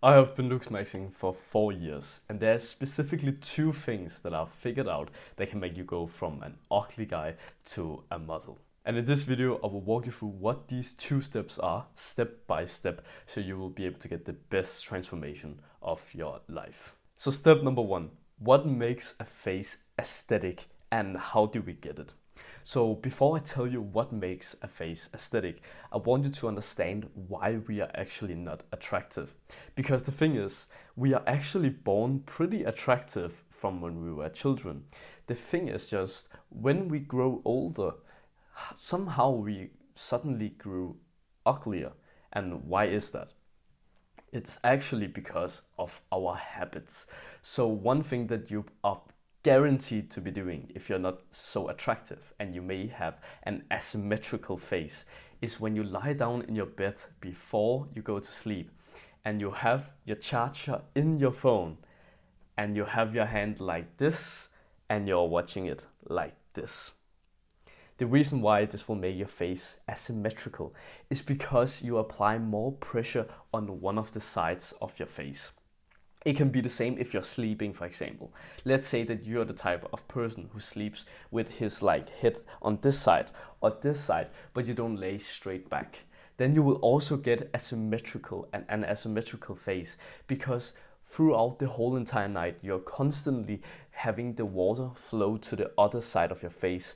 I have been looksmaxing for 4 years, and there's specifically two things that I've figured out that can make you go from an ugly guy to a model. And in this video, I will walk you through what these two steps are, step by step, so you will be able to get the best transformation of your life. So step number one, what makes a face aesthetic and how do we get it? So before I tell you what makes a face aesthetic, I want you to understand why we are actually not attractive. Because the thing is, we are actually born pretty attractive from when we were children. The thing is just, when we grow older, somehow we suddenly grew uglier. And why is that? It's actually because of our habits. So one thing that you are guaranteed to be doing if you're not so attractive and you may have an asymmetrical face is when you lie down in your bed before you go to sleep and you have your charger in your phone and you have your hand like this and you're watching it like this. The reason why this will make your face asymmetrical is because you apply more pressure on one of the sides of your face. It can be the same if you're sleeping, for example. Let's say that you're the type of person who sleeps with his head on this side or this side, but you don't lay straight back. Then you will also get an asymmetrical face because throughout the whole entire night, you're constantly having the water flow to the other side of your face,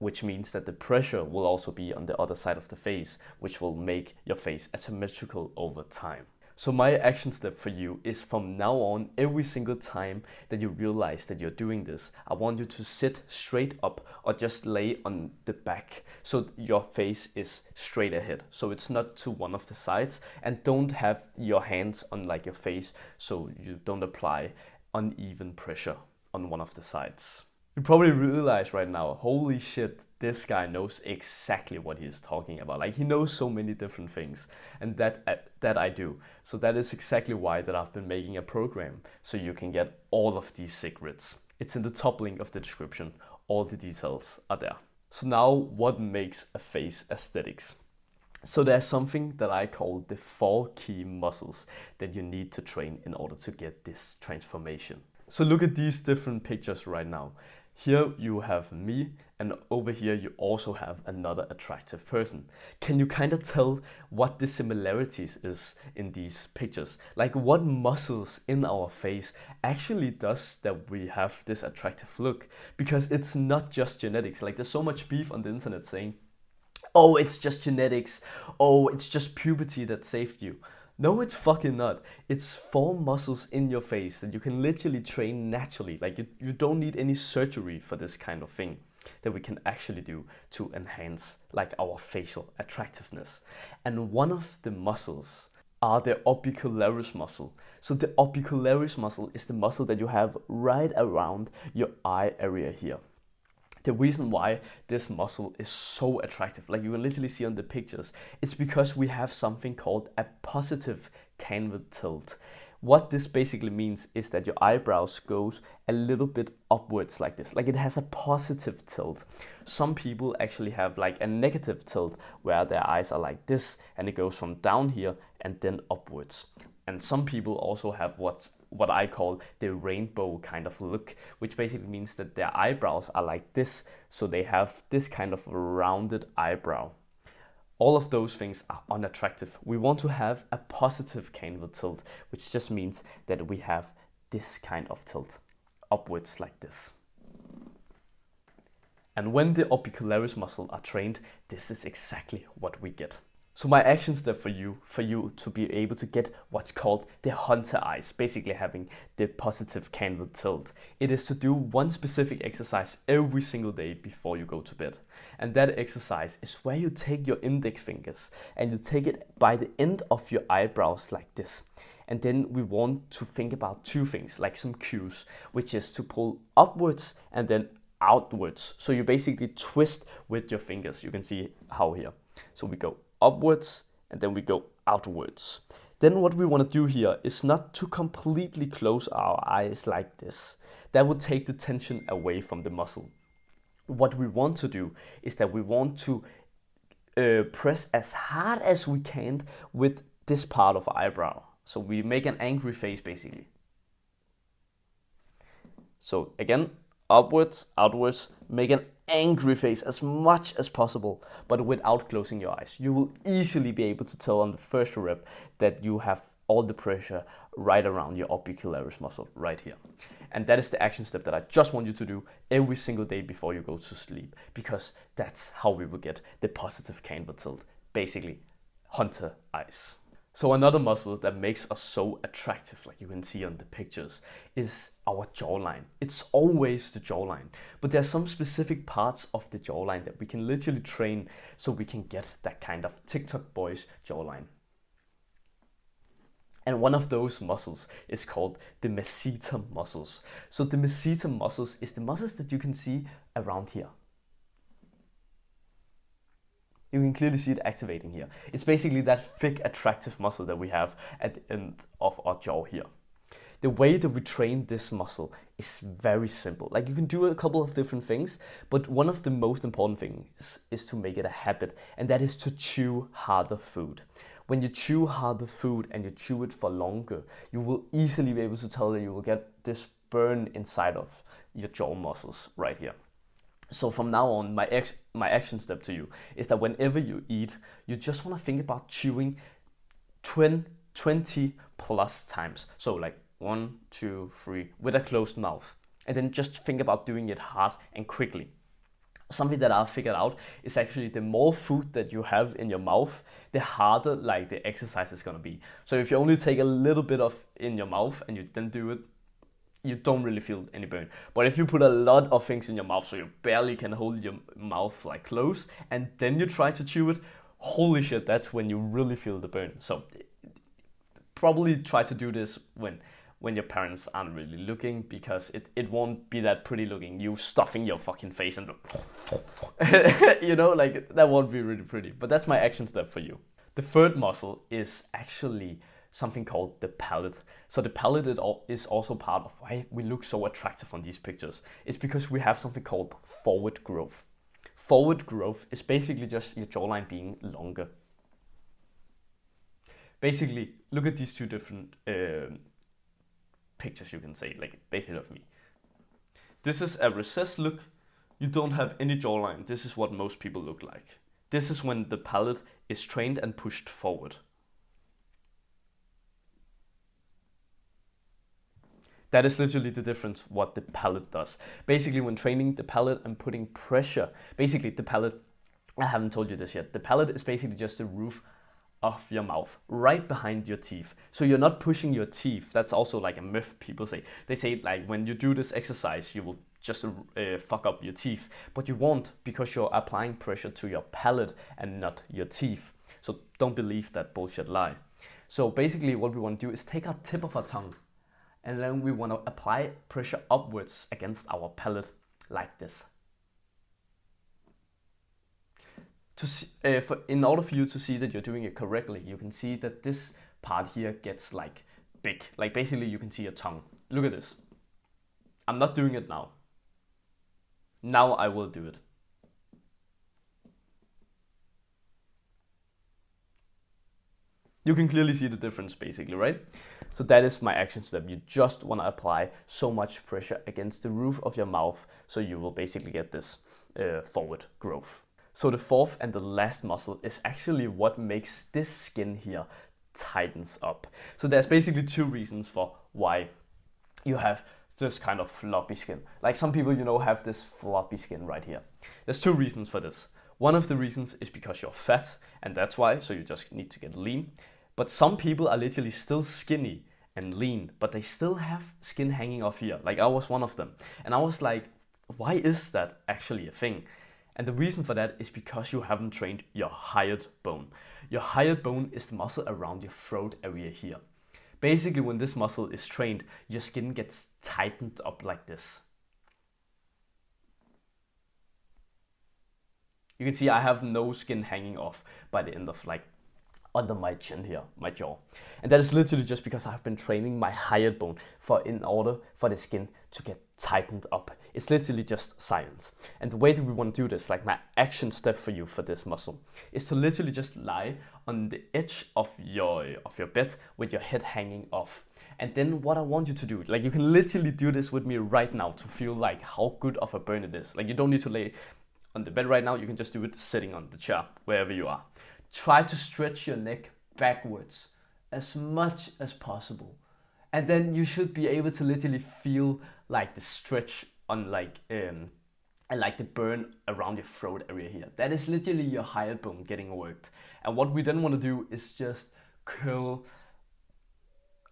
which means that the pressure will also be on the other side of the face, which will make your face asymmetrical over time. So my action step for you is from now on, every single time that you realize that you're doing this, I want you to sit straight up or just lay on the back so your face is straight ahead. So it's not to one of the sides, and don't have your hands on your face so you don't apply uneven pressure on one of the sides. You probably realize right now, holy shit, this guy knows exactly what he's talking about. He knows so many different things, and that I do. So that is exactly why that I've been making a program so you can get all of these secrets. It's in the top link of the description. All the details are there. So now, what makes a face aesthetics? So there's something that I call the 4 key muscles that you need to train in order to get this transformation. So look at these different pictures right now. Here you have me, and over here you also have another attractive person. Can you kind of tell what the similarities is in these pictures? What muscles in our face actually does that we have this attractive look? Because it's not just genetics. There's so much beef on the internet saying, oh, it's just genetics. Oh, it's just puberty that saved you. No, it's fucking not. It's 4 muscles in your face that you can literally train naturally. You don't need any surgery for this kind of thing that we can actually do to enhance our facial attractiveness. And one of the muscles are the orbicularis muscle. So the orbicularis muscle is the muscle that you have right around your eye area here. The reason why this muscle is so attractive, you can literally see on the pictures, it's because we have something called a positive canthal tilt. What this basically means is that your eyebrows goes a little bit upwards like this, it has a positive tilt. Some people actually have a negative tilt where their eyes are like this and it goes from down here and then upwards. And some people also have what I call the rainbow kind of look, which basically means that their eyebrows are like this, so they have this kind of rounded eyebrow. All of those things are unattractive. We want to have a positive canthal tilt, which just means that we have this kind of tilt, upwards like this. And when the orbicularis muscle are trained, this is exactly what we get. So my action step for you to be able to get what's called the hunter eyes, basically having the positive canthal tilt, it is to do one specific exercise every single day before you go to bed. And that exercise is where you take your index fingers and you take it by the end of your eyebrows like this. And then we want to think about 2 things, some cues, which is to pull upwards and then outwards. So you basically twist with your fingers. You can see how here. So we go upwards and then we go outwards. Then what we want to do here is not to completely close our eyes like this. That would take the tension away from the muscle. What we want to do is that we want to press as hard as we can with this part of eyebrow. So we make an angry face basically. So again, upwards, outwards, make an angry face as much as possible, but without closing your eyes. You will easily be able to tell on the first rep that you have all the pressure right around your orbicularis muscle right here. And that is the action step that I just want you to do every single day before you go to sleep, because that's how we will get the positive canter tilt, basically hunter eyes. So another muscle that makes us so attractive, like you can see on the pictures, is our jawline. It's always the jawline, but there's some specific parts of the jawline that we can literally train so we can get that kind of TikTok boys jawline. And one of those muscles is called the masseter muscles. So the masseter muscles is the muscles that you can see around here. You can clearly see it activating here. It's basically that thick, attractive muscle that we have at the end of our jaw here. The way that we train this muscle is very simple. Like, you can do a couple of different things, but one of the most important things is to make it a habit, and that is to chew harder food. When you chew harder food and you chew it for longer, you will easily be able to tell that you will get this burn inside of your jaw muscles right here. So from now on, my action step to you is that whenever you eat, you just want to think about chewing 20 plus times. So like 1, 2, 3 with a closed mouth. And then just think about doing it hard and quickly. Something that I've figured out is actually the more food that you have in your mouth, the harder like the exercise is going to be. So if you only take a little bit of in your mouth and you then do it, you don't really feel any burn. But if you put a lot of things in your mouth so you barely can hold your mouth like closed, and then you try to chew it, holy shit, that's when you really feel the burn. So probably try to do this when your parents aren't really looking, because it won't be that pretty looking, you stuffing your fucking face and you know, like that won't be really pretty. But that's my action step for you. The third muscle is actually something called the palate. So the palate is also part of why we look so attractive on these pictures. It's because we have something called forward growth. Forward growth is basically just your jawline being longer. Basically, look at these two different pictures, you can say, like basically of me. This is a recessed look. You don't have any jawline. This is what most people look like. This is when the palate is trained and pushed forward. That is literally the difference what the palate does. Basically, when training the palate and putting pressure, basically the palate, I haven't told you this yet, the palate is basically just the roof of your mouth, right behind your teeth. So you're not pushing your teeth. That's also like a myth people say. They say like when you do this exercise, you will just fuck up your teeth, but you won't, because you're applying pressure to your palate and not your teeth. So don't believe that bullshit lie. So basically what we want to do is take our tip of our tongue, and then we want to apply pressure upwards against our palate like this. In order for you to see that you're doing it correctly, you can see that this part here gets like big. Like basically you can see your tongue. Look at this. I'm not doing it now. Now I will do it. You can clearly see the difference basically, right? So that is my action step. You just want to apply so much pressure against the roof of your mouth, so you will basically get this forward growth. So the fourth and the last muscle is actually what makes this skin here tightens up. So there's basically two reasons for why you have this kind of floppy skin. Like some people, you know, have this floppy skin right here. There's two reasons for this. One of the reasons is because you're fat, and that's why, so you just need to get lean. But some people are literally still skinny and lean, but they still have skin hanging off here. Like I was one of them. And I was like, why is that actually a thing? And the reason for that is because you haven't trained your hyoid bone. Your hyoid bone is the muscle around your throat area here. Basically, when this muscle is trained, your skin gets tightened up like this. You can see I have no skin hanging off by the end of like under my chin here, my jaw. And that is literally just because I've been training my hyoid bone in order for the skin to get tightened up. It's literally just science. And the way that we want to do this, like my action step for you for this muscle, is to literally just lie on the edge of your bed with your head hanging off. And then what I want you to do, like you can literally do this with me right now to feel like how good of a burn it is. Like you don't need to lay on the bed right now, you can just do it sitting on the chair, wherever you are. Try to stretch your neck backwards as much as possible. And then you should be able to literally feel like the stretch on and like the burn around your throat area here. That is literally your hyoid bone getting worked. And what we then want to do is just curl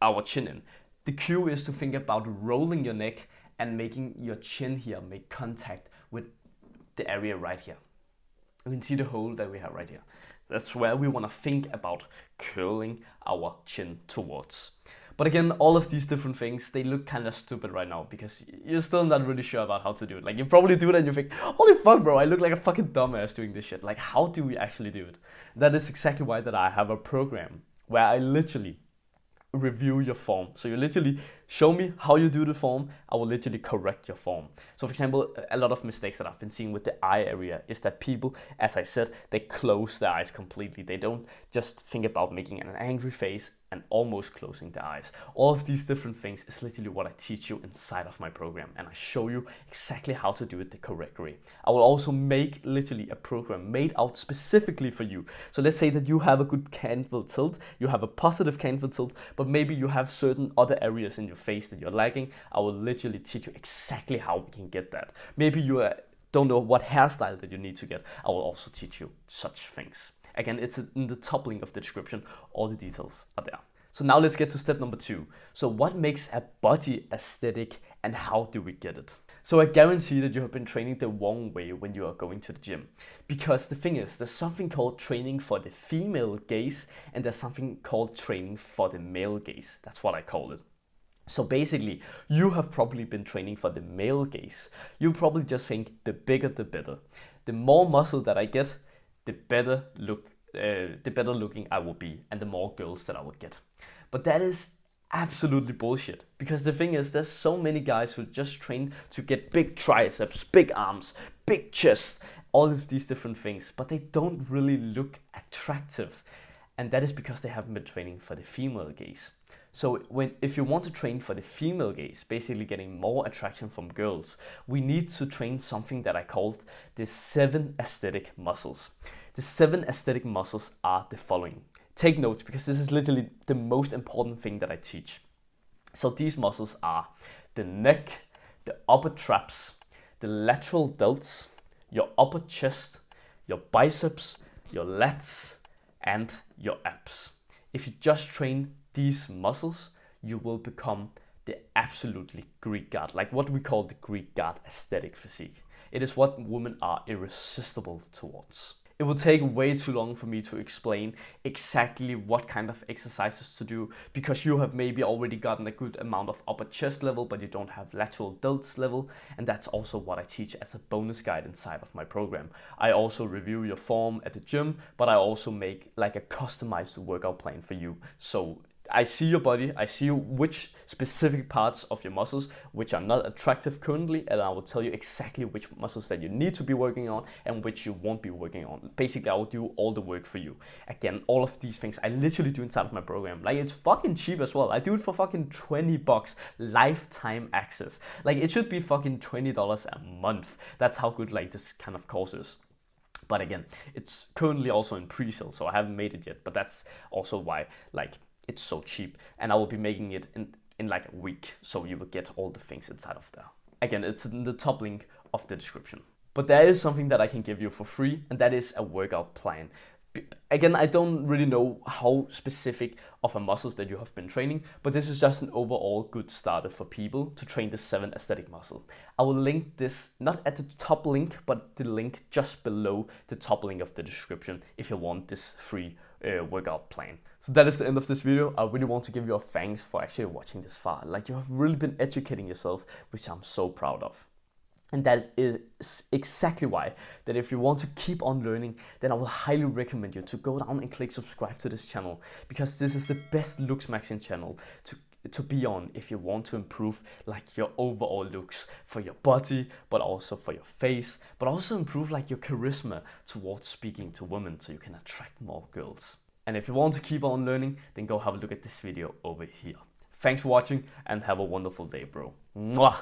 our chin in. The cue is to think about rolling your neck and making your chin here make contact with the area right here. You can see the hole that we have right here. That's where we want to think about curling our chin towards. But again, all of these different things, they look kind of stupid right now because you're still not really sure about how to do it. Like you probably do it and you think, holy fuck bro, I look like a fucking dumbass doing this shit. Like how do we actually do it? That is exactly why that I have a program where I literally review your form. So you literally show me how you do the form, I will literally correct your form. So for example, a lot of mistakes that I've been seeing with the eye area is that people, as I said, they close their eyes completely. They don't just think about making an angry face and almost closing the eyes. All of these different things is literally what I teach you inside of my program, and I show you exactly how to do it the correct way. I will also make literally a program made out specifically for you. So let's say that you have a good canthal tilt, you have a positive canthal tilt, but maybe you have certain other areas in your face that you're lacking. I will literally teach you exactly how we can get that. Maybe you don't know what hairstyle that you need to get. I will also teach you such things. Again, it's in the top link of the description. All the details are there. So now let's get to step number 2. So what makes a body aesthetic and how do we get it? So I guarantee that you have been training the wrong way when you are going to the gym. Because the thing is, there's something called training for the female gaze and there's something called training for the male gaze. That's what I call it. So basically, you have probably been training for the male gaze. You probably just think the bigger the better. The more muscle that I get, the better looking I will be and the more girls that I will get. But that is absolutely bullshit, because the thing is, there's so many guys who just train to get big triceps, big arms, big chest, all of these different things, but they don't really look attractive. And that is because they haven't been training for the female gaze. So if you want to train for the female gaze, basically getting more attraction from girls, we need to train something that I called the 7 aesthetic muscles. The 7 aesthetic muscles are the following. Take notes, because this is literally the most important thing that I teach. So these muscles are the neck, the upper traps, the lateral delts, your upper chest, your biceps, your lats, and your abs. If you just train these muscles, you will become the absolutely Greek god, like what we call the Greek god aesthetic physique. It is what women are irresistible towards. It will take way too long for me to explain exactly what kind of exercises to do, because you have maybe already gotten a good amount of upper chest level, but you don't have lateral delts level. And that's also what I teach as a bonus guide inside of my program. I also review your form at the gym, but I also make like a customized workout plan for you. So I see your body, I see which specific parts of your muscles which are not attractive currently, and I will tell you exactly which muscles that you need to be working on and which you won't be working on. Basically, I will do all the work for you. Again, all of these things I literally do inside of my program. Like, it's fucking cheap as well. I do it for fucking 20 bucks, lifetime access. Like, it should be fucking $20 a month. That's how good like this kind of course is. But again, it's currently also in pre-sale, so I haven't made it yet, but that's also why like it's so cheap, and I will be making it in like a week, so you will get all the things inside of there. Again, it's in the top link of the description. But there is something that I can give you for free, and that is a workout plan. Again, I don't really know how specific of a muscles that you have been training, but this is just an overall good starter for people to train the 7 aesthetic muscle. I will link this not at the top link, but the link just below the top link of the description if you want this free workout plan. So that is the end of this video. I really want to give you a thanks for actually watching this far. Like, you have really been educating yourself, which I'm so proud of. And that is exactly why that if you want to keep on learning, then I will highly recommend you to go down and click subscribe to this channel, because this is the best Looksmaxing channel to be on if you want to improve like your overall looks for your body, but also for your face, but also improve like your charisma towards speaking to women so you can attract more girls. And if you want to keep on learning, then go have a look at this video over here. Thanks for watching and have a wonderful day, bro. Mwah!